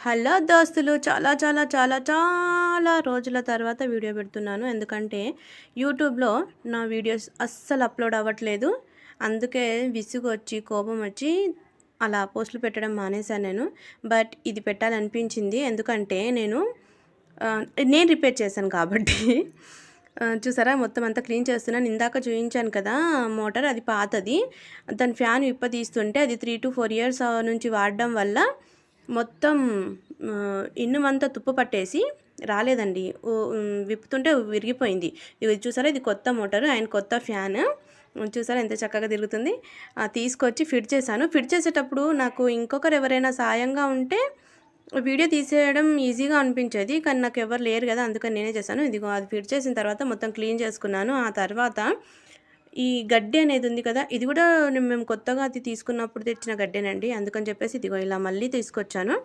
Hello దోస్తులు, చాలా చాలా చాలా చాలా రోజుల తర్వాత వీడియో పెడుతున్నాను. ఎందుకంటే యూట్యూబ్లో నా వీడియోస్ అస్సలు అప్లోడ్ అవ్వట్లేదు. అందుకే విసుగు వచ్చి కోపం వచ్చి అలా పోస్టులు పెట్టడం మానేశాను నేను. బట్ ఇది పెట్టాలనిపించింది. ఎందుకంటే నేను రిపేర్ చేశాను కాబట్టి. చూసారా, మొత్తం అంతా క్లీన్ చేస్తున్నాను. ఇందాక చూపించాను కదా మోటార్, అది పాతది. దాని ఫ్యాన్ తీస్తుంటే అది 3 to 4 years నుంచి వాడడం వల్ల మొత్తం ఇన్నుమంతా తుప్పు పట్టేసి రాలేదండి. విప్పుతుంటే విరిగిపోయింది. ఇది చూసారా, ఇది కొత్త మోటారు, ఆయన కొత్త ఫ్యాన్. చూసారా ఎంత చక్కగా తిరుగుతుంది. తీసుకొచ్చి ఫిట్ చేశాను. ఫిట్ చేసేటప్పుడు నాకు ఇంకొకరు ఎవరైనా సాయంగా ఉంటే వీడియో తీసేయడం ఈజీగా అనిపించేది. కానీ నాకు ఎవరు లేరు కదా, అందుకని నేనే చేశాను. ఇదిగో అది ఫిట్ చేసిన తర్వాత మొత్తం క్లీన్ చేసుకున్నాను. ఆ తర్వాత ఈ గడ్డి అనేది ఉంది కదా, ఇది కూడా మేము కొత్తగా అది తీసుకున్నప్పుడు తెచ్చిన గడ్డేనండి. అందుకని చెప్పేసి ఇదిగో ఇలా మళ్ళీ తీసుకొచ్చాను.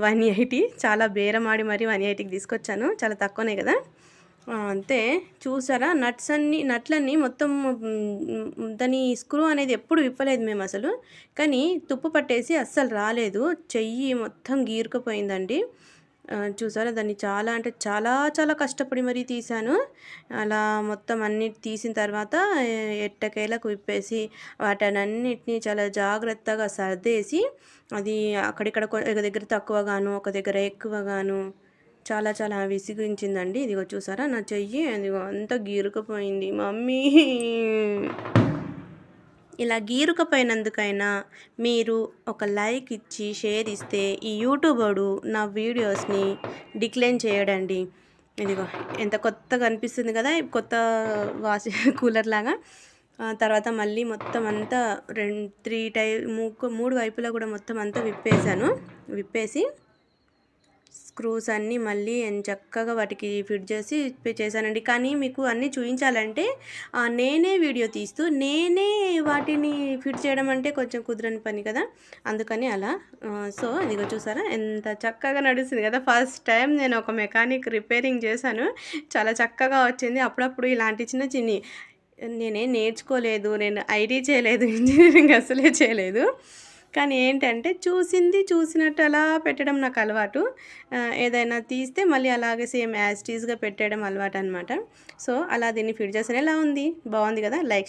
180 చాలా బేరమాడి మరి 180కి తీసుకొచ్చాను. చాలా తక్కువనే కదా. అంతే. చూసారా, నట్లన్నీ మొత్తం దాని స్క్రూ అనేది ఎప్పుడు విప్పలేదు మేము అసలు. కానీ తుప్పు పట్టేసి అస్సలు రాలేదు. చెయ్యి మొత్తం గీరుకుపోయిందండి. చూసారా, దాన్ని చాలా అంటే చాలా చాలా కష్టపడి మరీ తీశాను. అలా మొత్తం అన్నీ తీసిన తర్వాత ఎట్టకేలకు విప్పేసి వాటన్నిటిని చాలా జాగ్రత్తగా సర్దేసి, అది అక్కడిక్కడ ఒక దగ్గర తక్కువగాను ఒక దగ్గర ఎక్కువగాను చాలా చాలా విసిగించిందండి. ఇదిగో చూసారా, నా చెయ్యి అదిగో అంతా గీరుకుపోయింది. మమ్మీ, ఇలా గీరుకపోయినందుకైనా మీరు ఒక లైక్ ఇచ్చి షేర్ ఇస్తే ఈ యూట్యూబరు నా వీడియోస్ని డిక్లైన్ చేయడండి. ఇదిగో ఎంత కొత్తగా అనిపిస్తుంది కదా, కొత్త కూలర్ లాగా. తర్వాత మళ్ళీ మొత్తం అంతా 3 వైపులా కూడా మొత్తం అంతా విప్పేసి స్క్రూస్ అన్నీ మళ్ళీ చక్కగా వాటికి ఫిట్ చేసి చేశానండి. కానీ మీకు అన్నీ చూపించాలంటే నేనే వీడియో తీస్తూ నేనే వాటిని ఫిట్ చేయడం అంటే కొంచెం కుదరని పని కదా, అందుకని అలా. సో ఇదిగో చూసారా ఎంత చక్కగా నడుస్తుంది కదా. ఫస్ట్ టైం నేను ఒక మెకానిక్ రిపేరింగ్ చేశాను. చాలా చక్కగా వచ్చింది. అప్పుడప్పుడు ఇలాంటి చిన్న చిన్ని నేనేం నేర్చుకోలేదు, నేను ఐటీ చేయలేదు, ఇంజనీరింగ్ అసలే చేయలేదు. కానీ ఏంటంటే చూసినట్టు అలా పెట్టడం నాకు అలవాటు. ఏదైనా తీస్తే మళ్ళీ అలాగే సేమ్ యాజ్ టీజ్గా పెట్టడం అలవాటు అనమాట. సో అలా దీన్ని ఫిట్ చేసాను. ఎలా ఉంది, బాగుంది కదా. లైక్